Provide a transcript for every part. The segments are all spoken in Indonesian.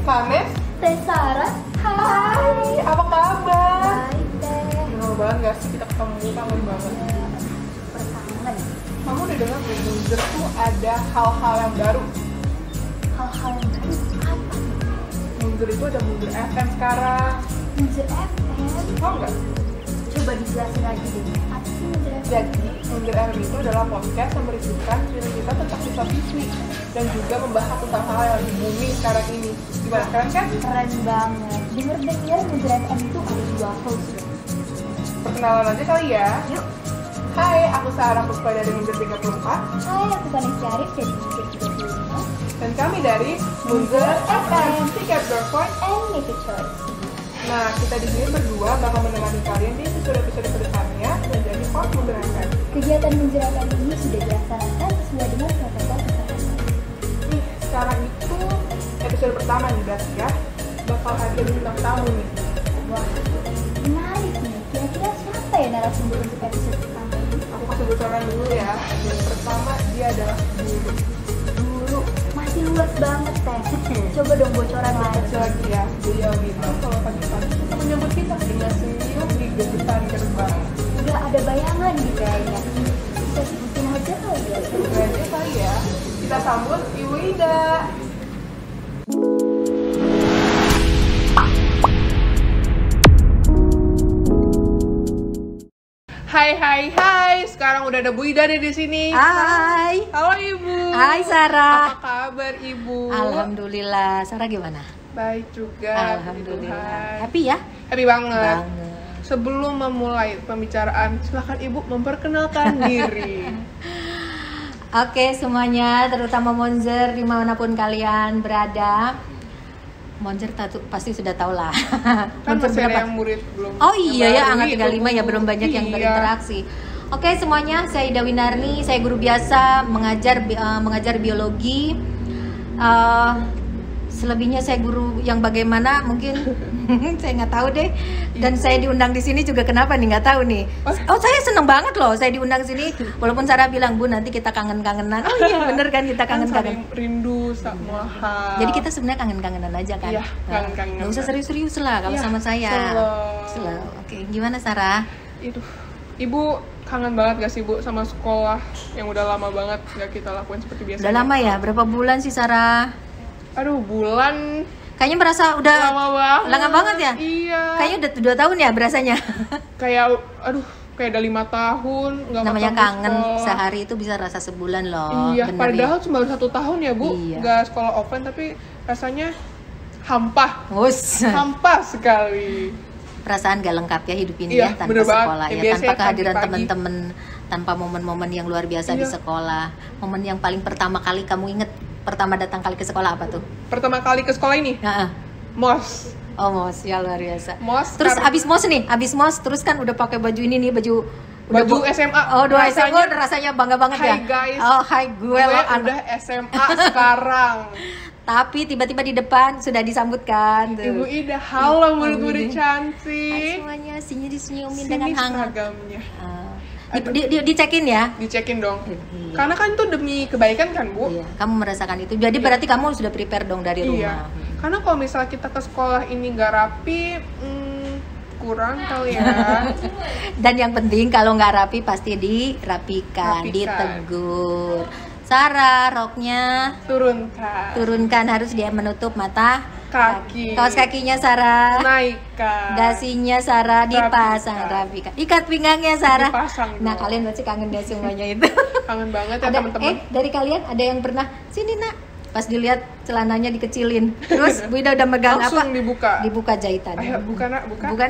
Kames, Sarah. hai, apa kabar? Baik deh. Lama banget gak sih kita ketemu, kangen banget. Perkangen. Kamu udah dengar di Munzer tuh ada hal-hal yang baru. Hal-hal yang baru apa? Munzer itu ada Munzer FM sekarang. Munzer FM. Tau nggak? Coba dijelasin lagi deh. Apa sih Munzer FM? Jadi Munzer FM itu adalah podcast yang berisikan cerita tentang siswa-siswi dan juga membahas tentang hal yang lagi booming sekarang ini. Gimana, keren kan? Keren banget. Dengar Munzer FM itu ada 2 host ya. Perkenalan aja kali ya. Yuk. Hai, aku Sarah Puspa dari Munzer 34 Hai, aku Vanessa Arif dari Munzer 35. dan kami dari Munzer FM. Tiket Girlfriend. And make a choice. Nah, kita di sini berdua bakal menemani kalian di episode-episode kedepannya dan jadi host Munzer FM. Kegiatan Munzer FM ini sudah dilaksanakan sesuai dengan protokol kesehatan. Nih, sekarang itu episode pertama nih berarti ya. Bakal ada bintang tamu nih. Wah, menarik nih. Kira-kira siapa ya narasumber untuk episode pertama ini? Aku kasih bocoran dulu ya. Yang pertama dia adalah guru. Guru, masih luas banget teh. Coba dong bocoran lain. Kecil lagi ya. Beliau bilang kalau pagi-pagi itu menyambut kita dengan senyum di gebetan gerbang. Udah ada bayangan nih kayaknya. Bisa sebutin aja kali ya. Berarti kali ya. Kita sambut Ibu Ida. Hai. Sekarang udah ada Bu Ida nih di sini. Hai. Halo Ibu. Hai Sarah. Apa kabar Ibu? Alhamdulillah. Sarah gimana? Baik juga. Alhamdulillah. Tuhan. Happy ya? Happy banget. Banget. Sebelum memulai pembicaraan, silakan Ibu memperkenalkan diri. Oke semuanya, terutama Monzer dimanapun kalian berada. Monzer pasti sudah tahu lah. Kan Monzer masih ada berapa? yang murid belum. Oh iya ya, yang baru angka 35 itu. ya belum banyak yang Iya. berinteraksi. Oke semuanya, saya Ida Winarni, saya guru biasa mengajar biologi. Selebihnya saya guru yang bagaimana mungkin saya nggak tahu deh. Dan saya diundang di sini juga kenapa nih nggak tahu nih. Oh saya seneng banget loh saya diundang sini. Walaupun Sarah bilang Bu nanti kita kangen-kangenan. Oh iya bener kan kita Kan kangen-kangen. saling rindu sama hal. Jadi kita sebenarnya kangen-kangenan aja kan. Iya, kangen-kangenan. Nggak usah serius-serius lah kalau Iya, sama saya. slow. Oke, gimana Sarah? Itu Ibu kangen banget gak sih Bu sama sekolah yang udah lama banget gak kita lakuin seperti biasa? Udah lama ya? Berapa bulan sih Sarah? Aduh, bulan Kayaknya merasa udah lama banget. lama banget ya? Iya. Kayaknya udah 2 tahun ya berasanya. Kayak udah 5 tahun nggak Namanya ketemu kangen sekolah. sehari itu bisa rasa sebulan loh. Iya, Bener padahal ya? cuma 1 tahun ya Bu, Iya. nggak sekolah offline tapi rasanya hampa, Us. hampa sekali. Perasaan gak lengkap ya hidup ini Iya, ya tanpa bener banget. sekolah Kayak ya, biasanya tanpa kehadiran pagi-pagi. teman-teman, tanpa momen-momen yang luar biasa di Iya. sekolah. Momen yang paling pertama kali kamu inget pertama datang kali ke sekolah apa tuh? Pertama kali ke sekolah ini, Heeh. mos, Oh mos, ya luar biasa. mos. Terus karena abis mos terus kan udah pakai baju ini nih, baju SMA. Oh, dua SMA Rasanya, udah rasanya bangga banget "Hai ya. guys, Oh, hai gue lo anak. udah SMA sekarang. Tapi tiba-tiba di depan sudah disambutkan tuh. Ibu Ida, halo Ibu murid-murid Ida. Hai cantik. semuanya, disenyumin Sini dengan hangat. seragamnya. Dicekin ya. Dicekin dong. Iya. Karena kan itu demi kebaikan kan Bu. Iya, kamu merasakan itu. Jadi berarti kamu sudah prepare dong dari Iya. rumah. Karena kalau misalnya kita ke sekolah ini nggak rapi, kurang kali ya. Dan yang penting kalau nggak rapi pasti dirapikan, Rapikan. ditegur. Sarah, roknya Turunkan. turunkan, harus dia menutup mata Kaki. kaos kakinya Sarah. Naikkan. Dasinya Sarah dipasang, rapikan. Ikat pinggangnya Sarah. Dipasang Nah, dong. kalian pasti kangen deh semuanya itu. Kangen banget ya Ada teman-teman. dari kalian ada yang pernah sini Nak, pas dilihat celananya dikecilin. Terus Bu Ida udah megang Langsung apa? dibuka. Dibuka jahitan. Ayo buka nak, buka. Bukan.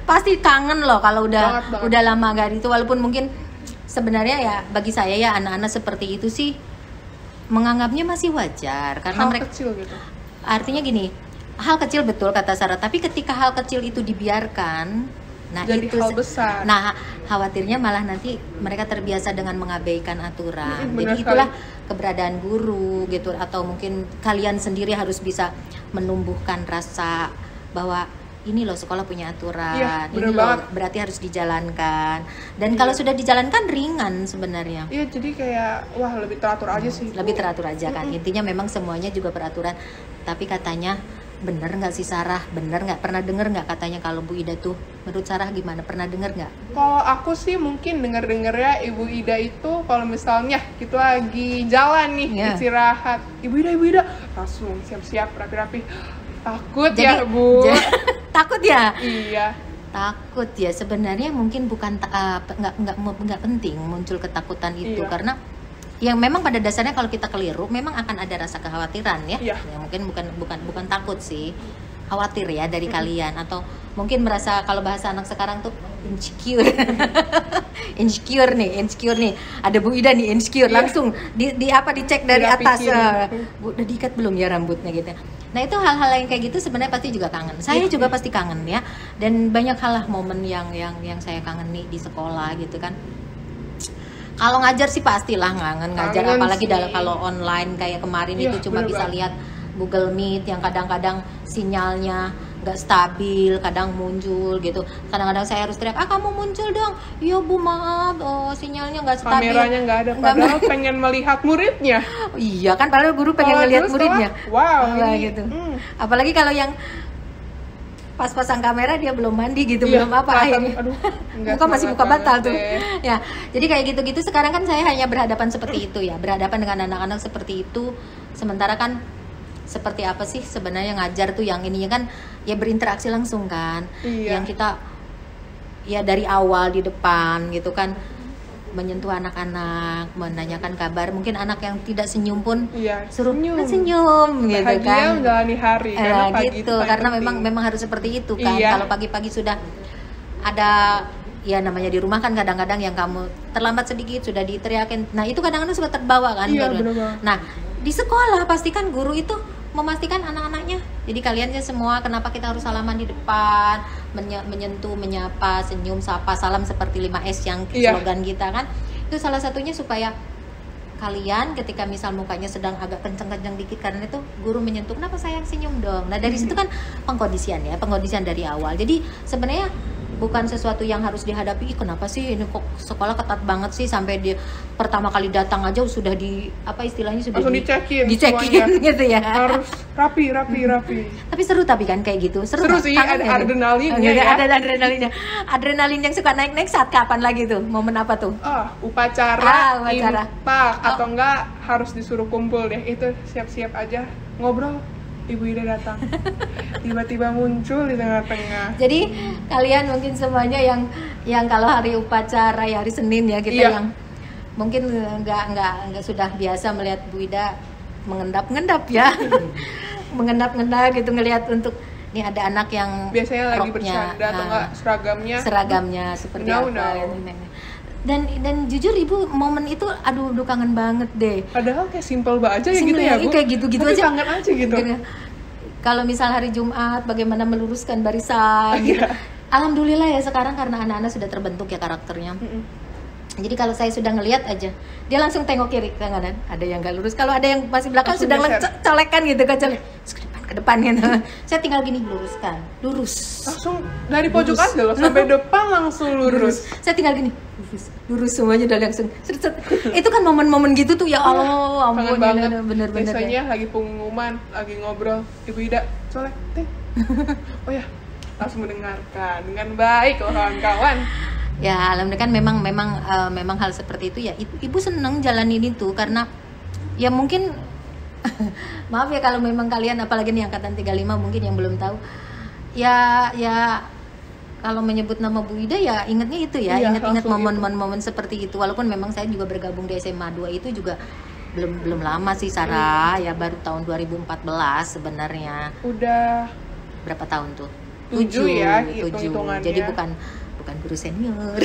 Pasti kangen loh kalau Banget. udah lama gak itu, walaupun mungkin sebenarnya ya bagi saya ya anak-anak seperti itu sih menganggapnya masih wajar karena Hal mereka kecil gitu. artinya gini, hal kecil betul kata Sarah, tapi ketika hal kecil itu dibiarkan, nah Jadi itu hal besar. nah khawatirnya malah nanti mereka terbiasa dengan mengabaikan aturan. Benar Jadi itulah keberadaan guru gitu, atau mungkin kalian sendiri harus bisa menumbuhkan rasa bahwa ini loh sekolah punya aturan, Iya, ini bener loh banget. berarti harus dijalankan. Dan kalau sudah dijalankan ringan sebenarnya. Iya, jadi kayak wah lebih teratur aja sih. Bu. Lebih teratur aja kan. Intinya memang semuanya juga peraturan. Tapi katanya bener nggak sih Sarah? Bener nggak? Pernah denger nggak katanya kalau Bu Ida tuh? Menurut Sarah gimana? Pernah denger nggak? Kalau aku sih mungkin denger-dengernya Ibu Ida itu kalau misalnya kita lagi jalan nih Iya. istirahat, Ibu Ida langsung siap-siap rapi-rapi. Takut ya Bu. Takut ya? Iya. Takut ya sebenarnya mungkin bukan nggak penting muncul ketakutan itu Iya. karena yang memang pada dasarnya kalau kita keliru memang akan ada rasa kekhawatiran ya. Iya. Ya mungkin bukan takut sih, khawatir ya dari kalian atau mungkin merasa kalau bahasa anak sekarang tuh insecure. insecure nih ada Bu Ida nih insecure Iya. langsung dicek dari atas Dirapihin. Bu udah diikat belum ya rambutnya gitu. Nah itu hal-hal yang kayak gitu sebenarnya pasti juga kangen. Saya juga pasti kangen ya. Dan banyak hal lah momen yang saya kangen nih di sekolah gitu kan. Kalau ngajar sih pastilah kangen ngajar, Kangen apalagi sih. kalau online kayak kemarin Iya, itu cuma bener bisa banget. lihat Google Meet yang kadang-kadang sinyalnya nggak stabil, kadang muncul gitu. Kadang-kadang saya harus teriak, kamu muncul dong. Iya Bu maaf, sinyalnya nggak stabil. Kameranya nggak ada, padahal pengen melihat muridnya. Iya kan, padahal guru pengen Kalau ngelihat dulu muridnya. setelah, wow, Wah, ini, gitu. hmm. Apalagi kalau yang pas pasang kamera dia belum mandi gitu, Iya, belum apa kelihatan, akhirnya. aduh, nggak Muka masih semangat muka batal banget tuh. deh. Ya, jadi kayak gitu-gitu sekarang kan saya hanya berhadapan seperti itu ya, berhadapan dengan anak-anak seperti itu. Sementara kan seperti apa sih sebenarnya ngajar tuh yang ininya kan ya berinteraksi langsung kan. Iya. Yang kita ya dari awal di depan gitu kan menyentuh anak-anak, menanyakan kabar. Mungkin anak yang tidak senyum pun Iya, suruh senyum. senyum gitu Bahagia kan. menjalani hari karena pagi itu Gitu paling karena penting. memang harus seperti itu kan. Iya. Kalau pagi-pagi sudah ada ya namanya di rumah kan kadang-kadang yang kamu terlambat sedikit sudah diteriakin. Nah, itu kadang-kadang suka terbawa kan. Iya, Baru. bener banget. Nah, di sekolah pastikan guru itu memastikan anak-anaknya. Jadi kalian semua kenapa kita harus salaman di depan, menyentuh, menyapa, senyum, sapa, salam seperti 5S yang Iya. slogan kita kan. Itu salah satunya supaya kalian ketika misal mukanya sedang agak kenceng-kenceng dikit karena itu guru menyentuh, kenapa sayang senyum dong. Nah dari situ kan pengkondisian dari awal. Jadi sebenarnya bukan sesuatu yang harus dihadapi. Ih, kenapa sih ini kok sekolah ketat banget sih sampai dia pertama kali datang aja sudah di apa istilahnya sudah Langsung dicekin dicekin semuanya. gitu ya. Harus rapi. Tapi seru tapi kan kayak gitu. Seru nggak? sih, Kangen ada nggak nih? adrenalinnya ya. Ada adrenalinnya. Adrenalin yang suka naik-naik saat kapan lagi tuh? Momen apa tuh? Upacara, Upacara. impak, atau enggak harus disuruh kumpul deh. Itu siap-siap aja ngobrol. Ibu Ida datang, tiba-tiba muncul di tengah-tengah. Jadi kalian mungkin semuanya yang kalau hari upacara ya hari Senin ya kita Iya. yang mungkin nggak sudah biasa melihat Bu Ida mengendap-ngendap ya. mengendap-ngendap gitu ngelihat untuk ini ada anak yang Biasanya lagi roknya, bercanda atau enggak seragamnya seperti No, apa no. dan jujur Ibu momen itu aduh kangen banget deh. Padahal kayak simple aja ya gitu Simpel ya Bu. kayak gitu-gitu Tapi aja. kangen aja gitu. Kalau misal hari Jumat bagaimana meluruskan barisan gitu. Iya. Alhamdulillah ya sekarang karena anak-anak sudah terbentuk ya karakternya. Jadi kalau saya sudah ngelihat aja, dia langsung tengok kiri ke kanan. Ada yang nggak lurus. Kalau ada yang masih belakang Langsung sudah geser. colekan gitu kan colek. Ke depan gitu. Saya tinggal gini luruskan, lurus. Langsung dari pojok Lurus. aja loh sampai depan langsung lurus. Saya tinggal gini, lurus semuanya udah langsung. Itu kan momen-momen gitu tuh ya Allah, Kangen ampun banget. bener-bener. Biasanya lagi pengumuman, lagi ngobrol, Ibu Ida colek teh. Oh ya, langsung mendengarkan dengan baik loh kawan-kawan. Ya alhamdulillah kan memang hal seperti itu ya ibu seneng jalanin itu karena ya mungkin maaf ya kalau memang kalian apalagi nih angkatan 35 mungkin yang belum tahu ya kalau menyebut nama Bu Ida ya ingatnya itu ya, Iya, ingat langsung momen-momen seperti itu walaupun memang saya juga bergabung di SMA 2 itu juga belum lama sih Sarah ya baru tahun 2014 sebenarnya. Udah Berapa tahun tuh? 7 ya, 7. hitung-hitungannya. Jadi bukan guru senior.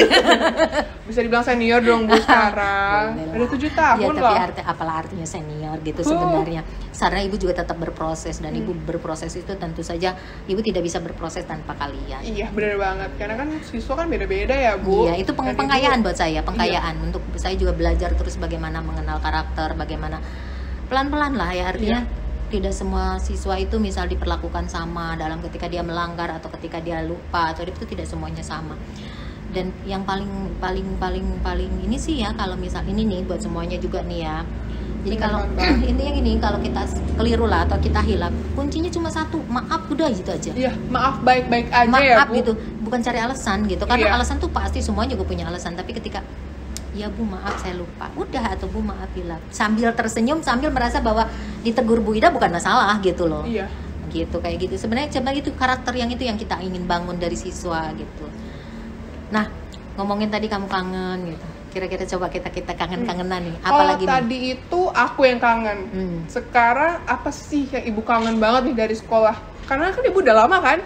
bisa dibilang senior dong Bu sekarang. Ada 7 tahun ya, loh. tapi apalah artinya senior gitu sebenarnya. Karena ibu juga tetap berproses dan ibu berproses itu tentu saja ibu tidak bisa berproses tanpa kalian. Iya bener banget, karena kan siswa kan beda-beda ya Bu. Iya, itu Dan pengkayaan Ibu- buat saya, pengkayaan untuk saya juga belajar terus bagaimana mengenal karakter, bagaimana pelan-pelan lah ya artinya. tidak semua siswa itu misal diperlakukan sama dalam ketika dia melanggar atau ketika dia lupa, atau itu tidak semuanya sama. Dan yang paling ini sih ya, kalau misal ini nih buat semuanya juga nih ya. Jadi kalau intinya gini, kalau kita keliru lah atau kita hilaf, kuncinya cuma satu, maaf, udah gitu aja. Iya, maaf baik-baik aja maaf, ya Bu. gitu, bukan cari alasan gitu. Karena Iya. alasan tuh pasti semua juga punya alasan, tapi ketika ya Bu maaf saya lupa, udah, atau Bu maaf hilaf, sambil tersenyum, sambil merasa bahwa ditegur Bu Ida bukan masalah gitu loh. Iya. Gitu, kayak gitu. Sebenarnya coba itu karakter yang itu yang kita ingin bangun dari siswa gitu. Nah, ngomongin tadi kamu kangen gitu. Kira-kira coba kita kangen-kangenan nih. Apalagi nih? Tadi itu aku yang kangen. Sekarang apa sih yang Ibu kangen banget nih dari sekolah? Karena kan Ibu udah lama kan?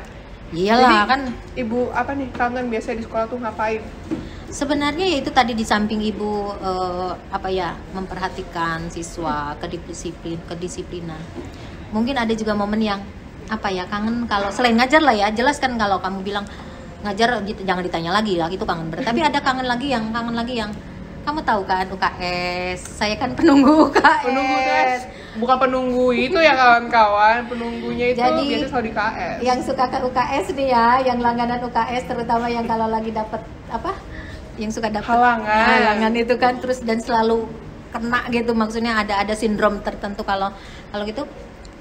Iyalah. Jadi, kan Ibu apa nih kangen biasanya di sekolah tuh ngapain? Sebenarnya ya itu tadi di samping Ibu memperhatikan siswa, kedisiplinan. Mungkin ada juga momen yang kangen kalau selain ngajar lah ya. Jelas kan kalau kamu bilang ngajar jangan ditanya lagi lah, itu kangen berat. Tapi ada kangen lagi yang kamu tahu kan, UKS. Saya kan penunggu UKS. Penunggu UKS. Bukan penunggu itu ya kawan-kawan, penunggunya itu jadi, biasanya selalu di KS. Yang suka ke UKS nih ya, yang langganan UKS terutama yang kalau lagi dapat yang suka dapat halangan itu kan, terus dan selalu kena gitu, maksudnya ada sindrom tertentu kalau gitu.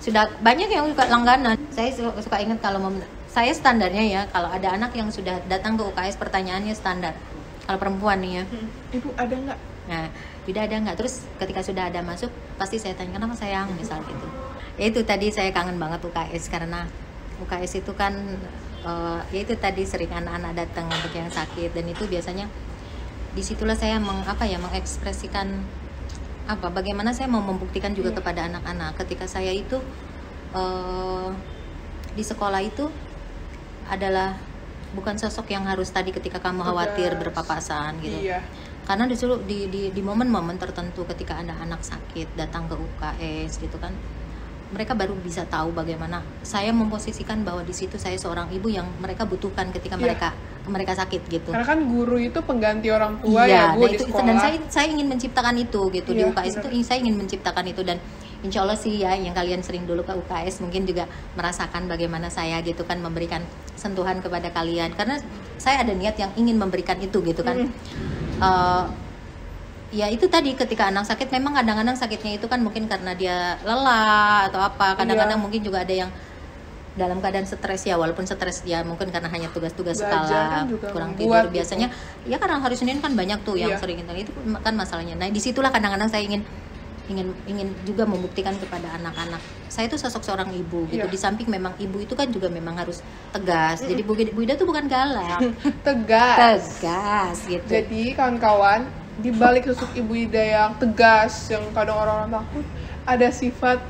Sudah banyak yang suka langganan. Saya suka ingat kalau saya standarnya ya, kalau ada anak yang sudah datang ke UKS pertanyaannya standar. Kalau perempuan nih ya, Ibu ada nggak? Nah, tidak ada nggak? Terus ketika sudah ada masuk, pasti saya tanya kenapa sayang, misal gitu. Ya itu tadi saya kangen banget UKS, karena UKS itu kan ya itu tadi sering anak-anak datang untuk yang sakit, dan itu biasanya disitulah saya mengekspresikan bagaimana saya mau membuktikan juga kepada anak-anak ketika saya itu di sekolah itu adalah bukan sosok yang harus tadi ketika kamu khawatir berpapasan gitu. Iya. Karena disuruh di momen-momen tertentu ketika ada anak sakit datang ke UKS gitu kan, mereka baru bisa tahu bagaimana saya memposisikan bahwa di situ saya seorang ibu yang mereka butuhkan ketika mereka sakit gitu. Karena kan guru itu pengganti orang tua ya Bu, di sekolah. Dan saya ingin menciptakan itu gitu di UKS itu, saya ingin menciptakan itu, dan insya Allah sih ya, yang kalian sering dulu ke UKS mungkin juga merasakan bagaimana saya gitu kan memberikan sentuhan kepada kalian, karena saya ada niat yang ingin memberikan itu gitu kan. Ya itu tadi ketika anak sakit, memang kadang-kadang sakitnya itu kan mungkin karena dia lelah atau apa, kadang-kadang mungkin juga ada yang dalam keadaan stres ya, walaupun stres dia mungkin karena hanya tugas-tugas sekolah, kurang tidur biasanya gitu. Ya karena hari Senin kan banyak tuh yang sering itu kan masalahnya. Nah disitulah kadang-kadang saya ingin juga membuktikan kepada anak-anak saya itu sosok seorang ibu gitu. Di samping memang ibu itu kan juga memang harus tegas. Jadi Bu Ida tuh bukan galak, tegas gitu. Jadi kawan-kawan, di balik sosok Ibu Ida yang tegas, yang kadang orang-orang takut, ada sifat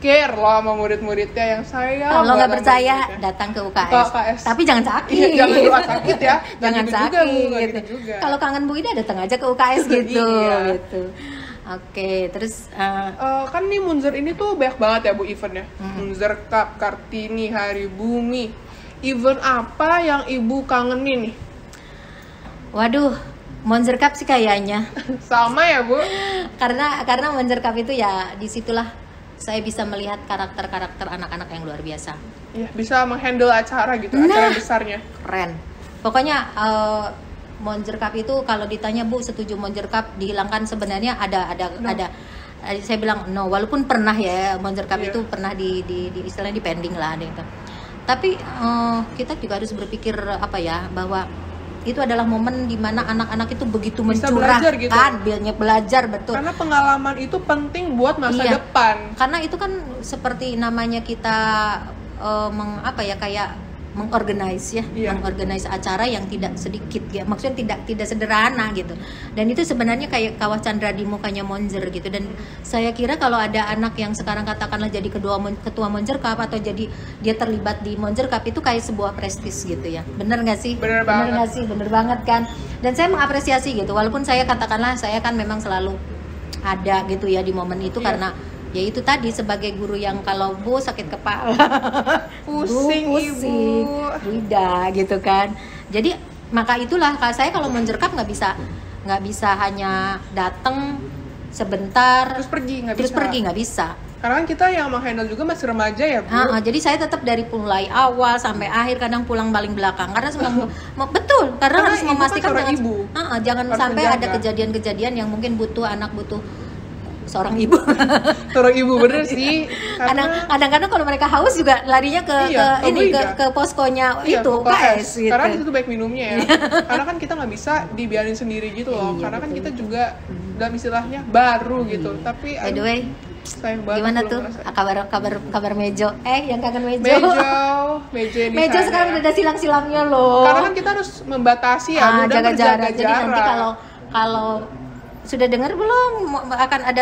care loh sama murid-muridnya yang sayang. Kalau nggak percaya datang ke UKS. Tapi jangan sakit. Jangan doa sakit ya. Jangan sakit. Gitu juga. Kalau kangen Bu Ida datang aja ke UKS gitu. Gitu. Oke, terus kan nih Munzer ini tuh banyak banget ya Bu eventnya. Munzer Cup, Kartini, Hari Bumi. Event apa yang Ibu kangenin nih? Waduh, Munzer Cup sih kayaknya. Sama ya Bu? Karena Munzer Cup itu ya disitulah saya bisa melihat karakter-karakter anak-anak yang luar biasa. Iya, bisa menghandle acara gitu, acara besarnya. Keren. Pokoknya Munzer Cup itu kalau ditanya Bu setuju Munzer Cup dihilangkan, sebenarnya ada saya bilang no, walaupun pernah ya Munzer Cup itu pernah di istilahnya di pending lah ada itu. Tapi kita juga harus berpikir bahwa itu adalah momen di mana anak-anak itu begitu mencurahkan, belajar betul. Karena pengalaman itu penting buat masa depan. Karena itu kan seperti namanya kita mengorganize acara yang tidak sedikit ya, maksudnya tidak sederhana gitu. Dan itu sebenarnya kayak kawah Chandra di mukanya Munzer gitu. Dan saya kira kalau ada anak yang sekarang katakanlah jadi ketua Munzer Cup atau jadi dia terlibat di Munzer Cup, itu kayak sebuah prestis gitu ya. Bener nggak sih? Bener banget kan. Dan saya mengapresiasi gitu, walaupun saya katakanlah saya kan memang selalu ada gitu ya di momen itu karena ya itu tadi sebagai guru yang kalau Bu sakit kepala pusing Ibu Ida gitu kan. Jadi maka itulah saya kalau Munzer Cup nggak bisa hanya datang sebentar terus pergi nggak bisa. Karena kan kita yang menghandle juga masih remaja ya, Bu. Jadi saya tetap dari mulai awal sampai akhir, kadang pulang paling belakang karena betul, karena harus ibu memastikan kan jangan harus sampai menjaga. ada kejadian-kejadian yang mungkin anak butuh seorang ibu. Seorang ibu bener sih. Karena Kadang-kadang kalau mereka haus juga larinya ke poskonya iya, itu ke KS. gitu. Karena itu baik minumnya ya. Karena kan kita nggak bisa dibiarin sendiri gitu loh. Iya, Karena kan betul. kita juga dalam istilahnya baru gitu. Tapi By the way, sayang banget gimana belum tuh ngerasain. kabar Mejo? Yang kangen Mejo. Mejo di Mejo sana sekarang ya. udah ada silang-silangnya loh. Karena kan kita harus membatasi ya, mudah jaga jarak. berjaga Jadi nanti kalau sudah dengar belum akan ada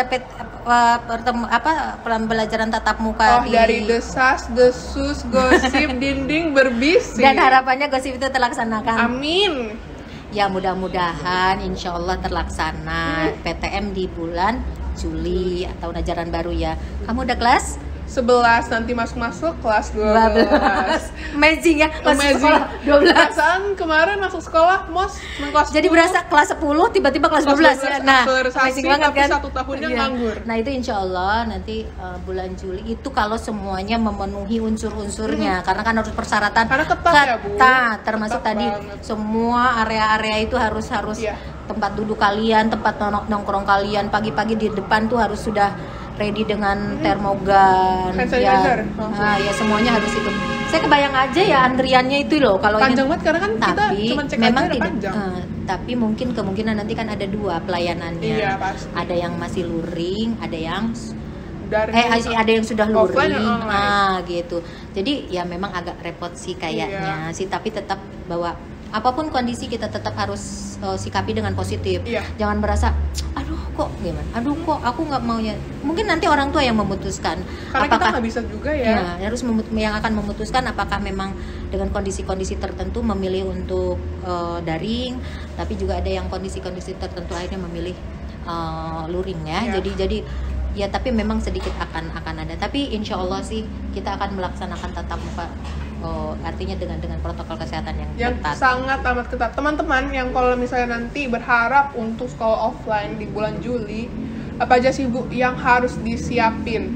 pembelajaran tatap muka dari desas, desus, gosip, dinding berbisik. dan harapannya gosip itu terlaksanakan. Amin. Ya mudah-mudahan insya Allah terlaksana PTM di bulan Juli atau ajaran baru ya. Kamu udah kelas 11 nanti masuk kelas 12. Amazing ya, masuk Amazing. sekolah 12. Perasaan kemarin masuk sekolah kelas Jadi 10. berasa kelas 10 tiba-tiba kelas 12 ya. Nah, akselerasi, amazing banget tapi kan. 1 tahunnya Iya. nganggur. Nah, itu insya Allah nanti bulan Juli itu kalau semuanya memenuhi unsur-unsurnya. Karena kan harus persyaratan Karena ketat ya, Bu. termasuk Ketat tadi banget. semua area-area itu harus Iya. tempat duduk kalian, tempat nongkrong kalian pagi-pagi di depan tuh harus sudah ready dengan termogan, Hand ya, sanitizer. ya semuanya harus itu. Saya kebayang aja ya antriannya itu loh kalau Panjang banget karena kan kita tapi cuma cek memang aja udah tidak. panjang. Tapi mungkin kemungkinan nanti kan ada 2 pelayanannya. Iya, pasti. Ada yang masih luring, ada yang Dari ada yang sudah offline luring, dan online. gitu. Jadi ya memang agak repot sih kayaknya Iya. sih, tapi tetap bahwa apapun kondisi kita tetap harus sikapi dengan positif. Iya. Jangan merasa, aduh kok gimana, aduh kok aku nggak maunya. Mungkin nanti orang tua yang memutuskan. Karena kita nggak bisa juga ya. Ya, harus yang akan memutuskan apakah memang dengan kondisi-kondisi tertentu memilih untuk daring, tapi juga ada yang kondisi-kondisi tertentu akhirnya memilih luring ya. Iya. Jadi ya tapi memang sedikit akan ada. Tapi insya Allah sih kita akan melaksanakan tatap muka. Artinya dengan protokol kesehatan yang ketat. Sangat amat ketat. Teman-teman yang kalau misalnya nanti berharap untuk sekolah offline di bulan Juli, apa aja sih Bu yang harus disiapin?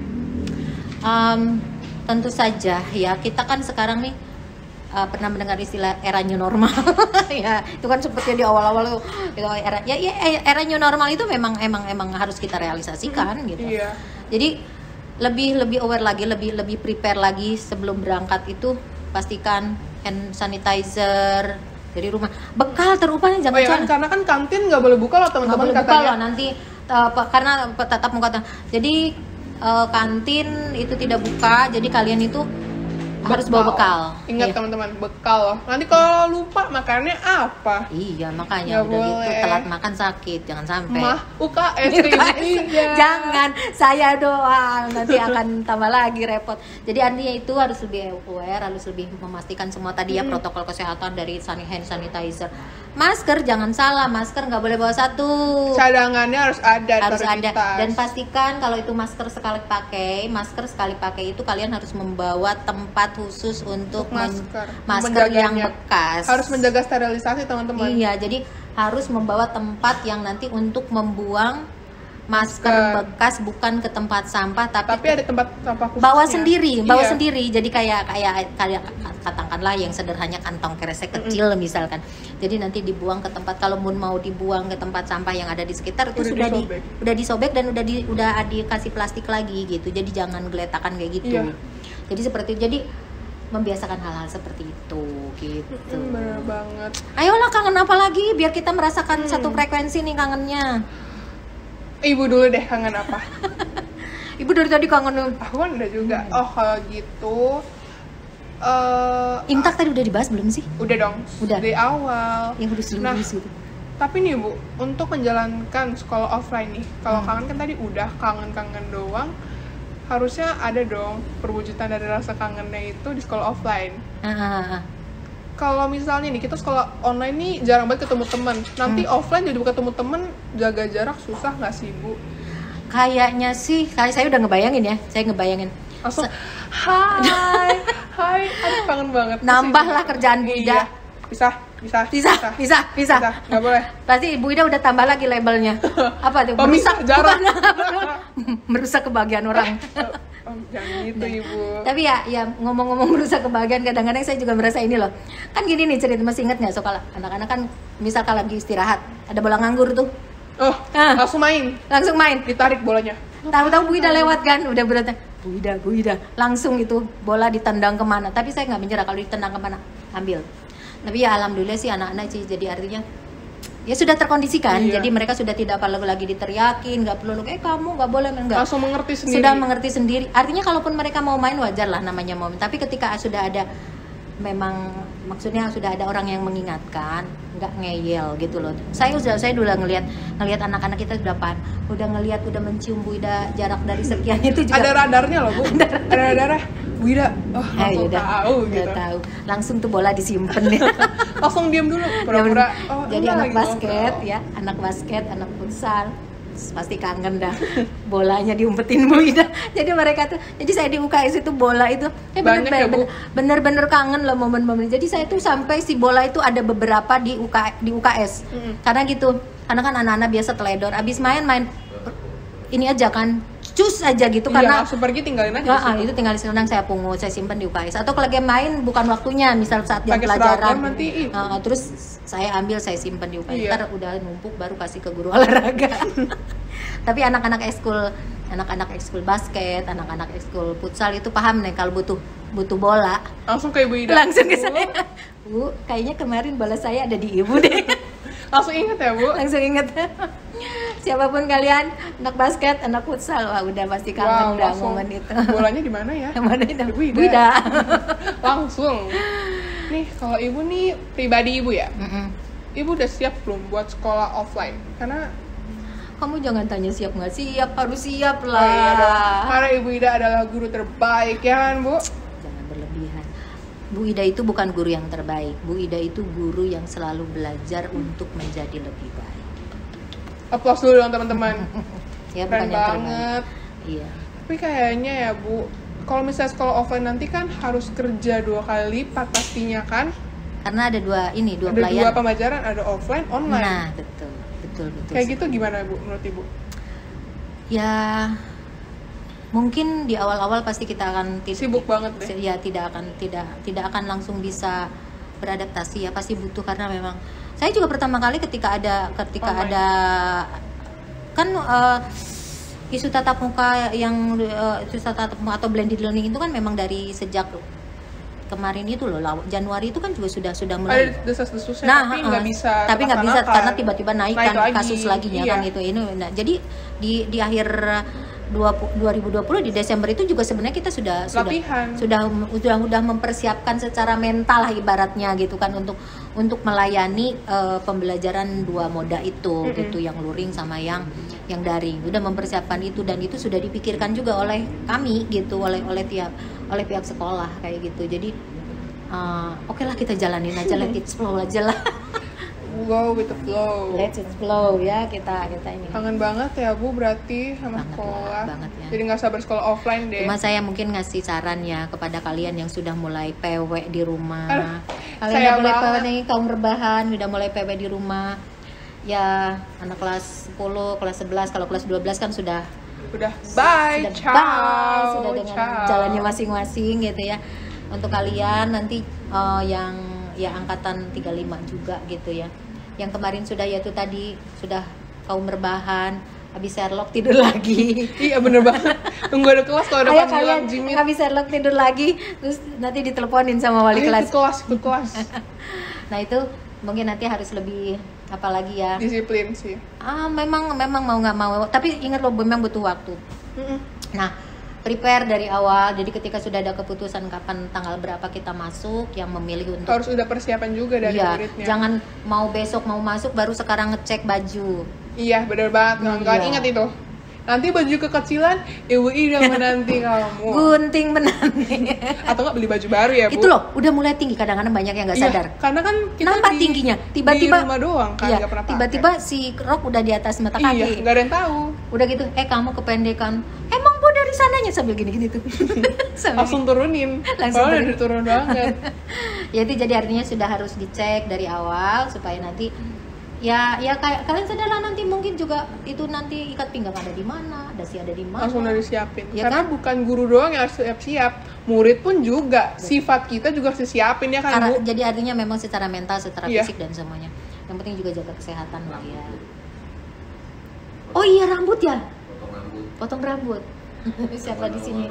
Tentu saja ya, kita kan sekarang nih pernah mendengar istilah era new normal. Ya itu kan seperti di awal-awal tuh gitu, era new normal itu emang harus kita realisasikan gitu. Iya. Jadi lebih aware lagi, lebih prepare lagi sebelum berangkat itu pastikan hand sanitizer dari rumah, bekal terupanya jangan Kan, karena kan kantin nggak boleh buka loh nggak teman-teman boleh buka katanya. loh nanti karena tatap muka. Jadi kantin itu tidak buka, jadi kalian itu harus bawa bekal. Ingat Iya. teman-teman, bekal loh. Nanti kalau lupa makannya apa? Iya makanya Nggak udah gitu boleh. telat makan sakit, jangan sampai. Mah UKS iya. Jangan, saya doang nanti akan tambah lagi repot. Jadi artinya itu harus lebih aware, harus lebih memastikan semua tadi ya protokol kesehatan dari hand sanitizer, masker jangan salah, masker nggak boleh bawa satu, Cadangannya harus ada. harus taruh di ada. tas. Dan pastikan kalau itu masker sekali pakai itu kalian harus membawa tempat khusus untuk masker yang Menjaganya. bekas. Harus menjaga sterilisasi teman-teman. Iya, jadi harus membawa tempat yang nanti untuk membuang masker bekas, bukan ke tempat sampah tapi Tapi ada tempat sampah khususnya. bawa sendiri Iya. jadi kayak katakanlah yang sederhana kantong kresek kecil misalkan, jadi nanti dibuang ke tempat, kalau mau dibuang ke tempat sampah yang ada di sekitar itu udah disobek dan udah dikasih plastik lagi gitu, jadi jangan geletakan kayak gitu. Iya. Jadi seperti itu, jadi membiasakan hal-hal seperti itu gitu. Bener banget. Ayolah, kangen apa lagi biar kita merasakan satu frekuensi nih kangennya. Ibu dulu deh, kangen apa? Ibu dari tadi kangen. Aku kan udah juga. Oh kalau gitu Intak tadi udah dibahas belum sih? udah dong. Udah. Dari awal. Yang udah serius gitu. Tapi nih Bu, untuk menjalankan sekolah offline nih, kalau kangen kan tadi udah kangen-kangen doang, harusnya ada dong perwujudan dari rasa kangennya itu di sekolah offline. Kalau misalnya nih kita sekolah online nih jarang banget ketemu teman, nanti offline jadi ketemu teman, jaga jarak susah nggak sih Bu? Kayaknya sih, saya udah ngebayangin ya, Langsung hai, aduh kangen banget. Nambahlah kerjaan Bunda. Iya, bisa. Bisa. Nggak boleh. Pasti Ibu Ida udah tambah lagi labelnya. Apa tuh? Pemisah jarak. Merusak kebahagiaan orang. Jangan gitu Ibu. Tapi ya ngomong-ngomong merusak kebahagiaan, kadang-kadang saya juga merasa ini loh. Kan gini nih cerita, masih ingat nggak soal anak-anak kan misalkan lagi istirahat, ada bola nganggur tuh. Oh, langsung main. Ditarik bolanya. Tahu-tahu Bu Ida lewat kan, udah beratnya. Bu Ida, langsung itu bola ditendang kemana. Tapi saya nggak menyerah, kalau ditendang kemana, ambil. Tapi ya alhamdulillah sih anak-anak sih, jadi artinya ya sudah terkondisikan. Iya. Jadi mereka sudah tidak perlu lagi diteriakin, nggak perlu kamu nggak boleh, enggak. Langsung mengerti sendiri. Sudah mengerti sendiri. Artinya kalaupun mereka mau main, wajar lah, namanya mau main. Tapi ketika sudah ada, memang maksudnya sudah ada orang yang mengingatkan, nggak ngeyel gitu loh. Saya udah ngelihat anak-anak kita udah mencium Bu Ida jarak dari sekian itu juga. Ada radarnya loh Bu. Ada radar. Bu Ida, langsung tahu gitu. Tahu. Langsung tuh bola disimpan ya. Langsung diam dulu, pura-pura. Jadi anak basket ya, anak futsal pasti kangen dah bolanya diumpetin Bu Ida. Jadi mereka tuh, jadi saya di UKS itu bola itu bener-bener kangen loh momen-momen. Jadi saya tuh sampai si bola itu ada beberapa di UKS. Karena gitu, karena kan anak-anak biasa teledor, abis main ini aja kan, cus aja gitu, karena langsung pergi tinggalin aja. Itu tinggal di sana, saya pungut, saya simpan di UKS. Atau kalau lagi main bukan waktunya, misal saat jam pelajaran, terus saya ambil, saya simpan di UKS. Ntar udah numpuk baru kasih ke guru olahraga. Tapi anak-anak ekskul basket, anak-anak ekskul futsal itu paham nih kalau butuh bola. Langsung ke Ibu Ida. Langsung ke saya. Bu, kayaknya kemarin bola saya ada di Ibu deh. Langsung inget ya Bu? Langsung inget. Siapapun kalian, anak basket, anak futsal, wah udah pasti kangen dah momen itu. Bolanya di mana ya? Mana itu? Bu Ida. Langsung. Nih, kalau Ibu nih pribadi Ibu ya. Ibu udah siap belum buat sekolah offline? Karena kamu jangan tanya siap nggak siap, harus siap lah. Oh iya dong. Karena Ibu Ida adalah guru terbaik ya kan Bu? Jangan berlebihan. Bu Ida itu bukan guru yang terbaik. Bu Ida itu guru yang selalu belajar untuk menjadi lebih baik. Aplaus dulu dong teman-teman. Ya, keren banget. Iya. Tapi kayaknya ya Bu, kalau misalnya sekolah offline nanti kan harus kerja 2 kali lipat pastinya kan? Karena ada dua ada pelayan. Ada 2 pembelajaran, ada offline, online. Nah, betul. Kayak gitu gimana Bu menurut Ibu? Ya, mungkin di awal-awal pasti kita akan sibuk banget deh. Ya, tidak akan langsung bisa beradaptasi ya, pasti butuh, karena memang saya juga pertama kali ketika ada kan isu tatap muka atau blended learning itu kan memang dari sejak kemarin itu loh, Januari itu kan juga sudah mulai. Ada desas-desusnya, tapi nggak bisa karena tiba-tiba naik kan kasus lagi kan itu. Nah, jadi di akhir 2020 di Desember itu juga sebenarnya kita sudah mempersiapkan secara mental lah ibaratnya gitu kan, untuk melayani pembelajaran 2 moda itu gitu, yang luring sama yang daring. Udah mempersiapkan itu, dan itu sudah dipikirkan juga oleh kami gitu, oleh pihak sekolah kayak gitu. Jadi oke lah, kita jalanin aja, let it flow aja lah. Go with the flow. Let's it flow ya, kita ini. Kangen banget ya Bu berarti sama sekolah. Banget ya. Jadi nggak sabar sekolah offline deh. Cuma saya mungkin ngasih saran ya kepada kalian yang sudah mulai PW di rumah. Kalian udah mulai PW nih, kaum rebahan udah mulai PW di rumah. Ya, anak kelas 10, kelas 11, kalau kelas 12 kan sudah bye, sudah dengan jalannya masing-masing gitu ya. Untuk kalian nanti yang angkatan 35 juga gitu ya, yang kemarin sudah yaitu tadi sudah kaum rebahan, habis Sherlock tidur lagi. Iya bener banget, tunggu ada kelas kalau ada panggilan Jimmy. Habis Sherlock tidur lagi, terus nanti diteleponin sama wali kelas. Ikut kelas. Nah itu mungkin nanti harus lebih apalagi ya, disiplin sih. Memang mau nggak mau, tapi ingat loh, memang butuh waktu. Nah, prepare dari awal. Jadi ketika sudah ada keputusan kapan tanggal berapa kita masuk, yang memilih untuk harus udah persiapan juga dari muridnya. Jangan mau besok mau masuk baru sekarang ngecek baju. Iya benar banget, kawan-kawan ingat itu. Nanti baju kekecilan, Ibu Ida menanti kamu. Gunting menanti. Atau nggak beli baju baru ya Bu? Itu loh, udah mulai tinggi, kadang-kadang banyak yang nggak sadar. Karena kan kita nampak tingginya, tiba-tiba di rumah doang kan, nggak pernah pakai. Tiba-tiba si rok udah di atas mata kaki. Iya, nggak ada yang tahu. Udah gitu, kamu kependekan. Emang Bu dari sananya sambil gini-gini tuh. Langsung turunin. Udah turun banget. Jadi artinya sudah harus dicek dari awal supaya nanti ya kayak kalian sadarlah nanti mungkin juga itu nanti ikat pinggang ada di mana, dasi ada di mana. Langsung udah disiapin. Ya Karena kan? bukan guru doang yang harus siap-siap, murid pun juga. Sifat kita juga harus disiapin ya kan, Bu? Jadi artinya memang secara mental, secara Iya. fisik dan semuanya. Yang penting juga jaga kesehatan lah ya. Oh iya, rambut ya? Potong rambut. Siapa di sini?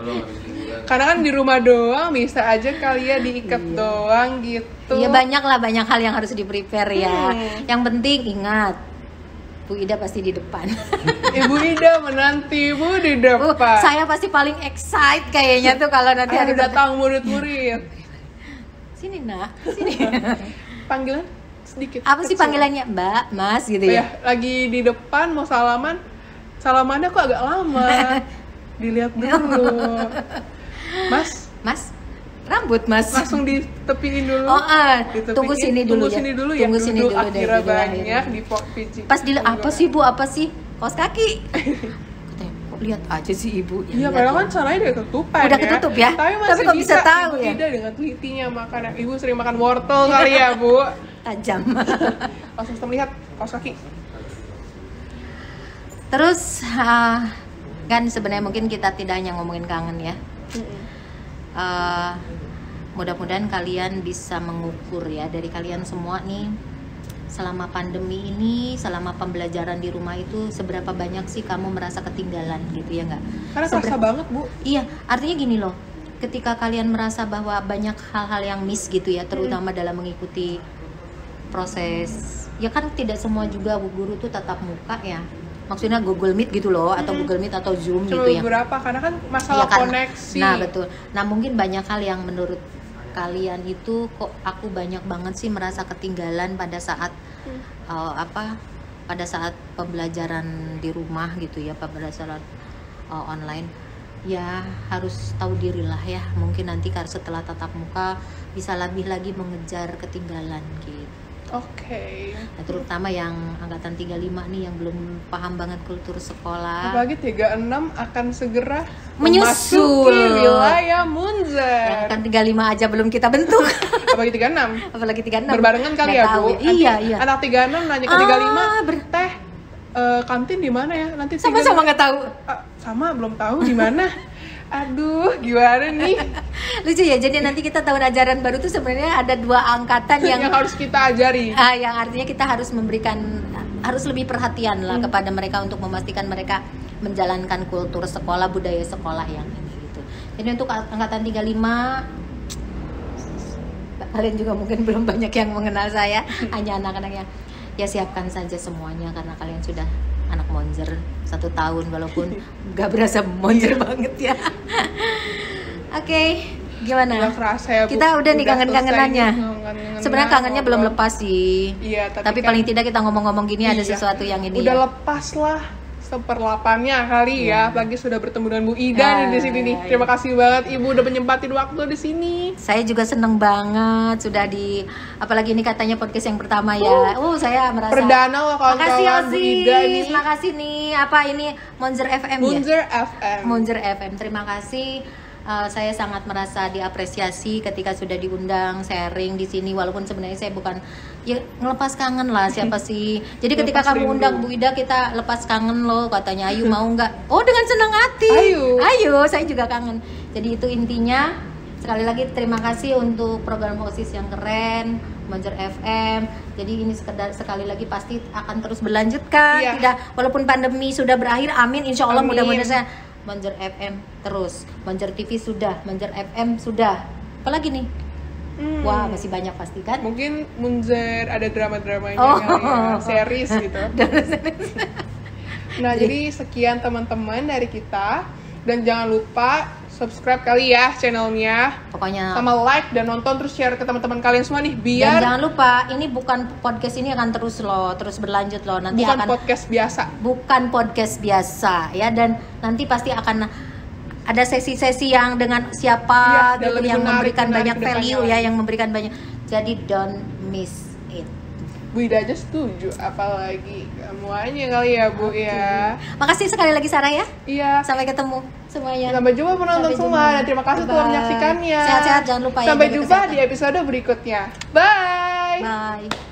Karena kan di rumah doang bisa aja kali ya diikat doang gitu. Iya, banyak hal yang harus di-prepare ya. Yang penting ingat, Bu Ida pasti di depan. Ibu Ida menanti Bu di depan. Saya pasti paling excited kayaknya tuh kalau nanti Ada hari datang murid-murid. Sini nak, sini. Panggilan sedikit. Apa sih kecil. panggilannya? Mbak, Mas gitu Oh ya? ya, lagi di depan mau salaman. Salamannya kok agak lama. Dilihat dulu. Mas, Mas, rambut Mas. langsung ditepiin dulu. Ditepiin. Tunggu sini dulu Tunggu ya. sini dulu ya. Tunggu sini dulu deh, akhirnya dulu banyak akhirnya. di pijit. Pas apa sih Bu, apa sih? Kaos kaki. Katanya, kok lihat aja sih Ibu. Ya, Iya, lihat padahal lah. kan caranya udah ketutupan Udah ketutup ya? Tapi masih Tapi kok bisa tahu Ibu ya? Ida dengan telitinya makan. Ibu sering makan wortel kali ya, Bu. Tajam. Langsung terlihat kaos kaki. Terus kan sebenarnya mungkin kita tidak hanya ngomongin kangen ya. Mudah-mudahan kalian bisa mengukur ya dari kalian semua nih, selama pandemi ini, selama pembelajaran di rumah itu seberapa banyak sih kamu merasa ketinggalan gitu ya nggak? Karena kerasa banget, Bu. Iya, artinya gini loh, ketika kalian merasa bahwa banyak hal-hal yang miss gitu ya, terutama dalam mengikuti proses, ya kan tidak semua juga Bu guru tuh tatap muka ya, maksudnya Google Meet gitu loh, atau Google Meet atau Zoom Cuma gitu ya. beberapa, karena kan masalah Iya, karena- koneksi. Nah betul. Nah mungkin banyak hal yang menurut kalian itu kok aku banyak banget sih merasa ketinggalan pada saat pada saat pembelajaran di rumah gitu ya, pada saat online. Ya harus tahu dirilah ya. Mungkin nanti setelah tatap muka bisa lebih lagi mengejar ketinggalan gitu. Oke. Nah, terutama yang angkatan 35 nih yang belum paham banget kultur sekolah. Apalagi 36 akan segera Menyusul. memasuki wilayah Yang Munzer. kan 35 aja belum kita bentuk. Apalagi 36. Apalagi 36. Berbarengan kali Nggak ya, tahu. Bu. Nanti Iya. anak 36 nanya ke 35, Teh, kantin di mana ya? Nanti Sama-sama nggak tahu. Sama belum tahu di mana. Aduh, gimana nih? Lucu ya. Jadi nanti kita tahun ajaran baru tuh sebenarnya ada 2 angkatan yang harus kita ajari. yang artinya kita harus harus lebih perhatian lah kepada mereka untuk memastikan mereka menjalankan kultur sekolah, budaya sekolah yang ini gitu. Jadi untuk angkatan 35 kalian juga mungkin belum banyak yang mengenal saya, hanya anak-anak yang ya siapkan saja semuanya karena kalian sudah anak Monzer 1 tahun walaupun gak berasa Monzer banget ya. Oke, gimana? Nggak kerasa ya, Bu. Kita udah nih selesai kangen-kangenannya. nih, kangen-kangennya, Sebenarnya kangennya belum ngobrol. lepas sih. Iya, Tapi kan paling tidak kita ngomong-ngomong gini ada iya, sesuatu yang ini udah ya. lepas lah seperlapannya kali ya. Apalagi sudah bertemu dengan Bu Ida Ah, nih di sini nih. iya. Terima kasih banget Ibu udah menyempatin waktu di sini. Saya juga seneng banget sudah apalagi ini katanya podcast yang pertama ya. Saya merasa Perdana loh Makasih kawan-kawan Bu Ida nih. Osis, makasih nih. Apa ini Monzer FM ya? Munzer FM. Monzer FM. Terima kasih. Saya sangat merasa diapresiasi ketika sudah diundang sharing di sini, walaupun sebenarnya saya bukan ya ngelepas kangen lah siapa sih. Jadi ketika Lepas kamu rindu. undang Bu Ida, kita lepas kangen loh katanya. Ayu mau nggak? Oh dengan senang hati. Ayo, saya juga kangen. Jadi itu intinya. Sekali lagi terima kasih untuk program OSIS yang keren, Monzer FM. Jadi ini sekali lagi pasti akan terus berlanjutkan. Iya. Tidak, walaupun pandemi sudah berakhir, amin. Insya Allah Amin. mudah-mudahan saya Monzer FM terus, Monzer TV sudah, Monzer FM sudah. Apalagi nih? Wah masih banyak pasti kan? Mungkin Munzer ada drama-dramanya Oh. kali ya, series gitu. Nah, jadi sekian teman-teman dari kita, dan jangan lupa subscribe kali ya channelnya, Pokoknya. sama like dan nonton, terus share ke teman-teman kalian semua nih, Dan biar jangan lupa, ini bukan podcast ini akan terus berlanjut loh. Nanti bukan akan podcast biasa. bukan podcast biasa ya, dan nanti pasti akan ada sesi-sesi yang dengan siapa Iya, dan gitu lebih yang menarik memberikan banyak ke depannya value lagi. ya, yang memberikan banyak. Jadi don't miss it. Bu Ida aja setuju, apalagi semuanya kali ya Bu ya. Makasih sekali lagi Sarah ya. Iya. Sampai ketemu semuanya. Sampai jumpa penonton Sampai semua jumpa. dan terima kasih telah Bye-bye. menyaksikannya. Sehat-sehat, jangan lupa ya, Sampai jaga jumpa kesehatan. di episode berikutnya. Bye. Bye.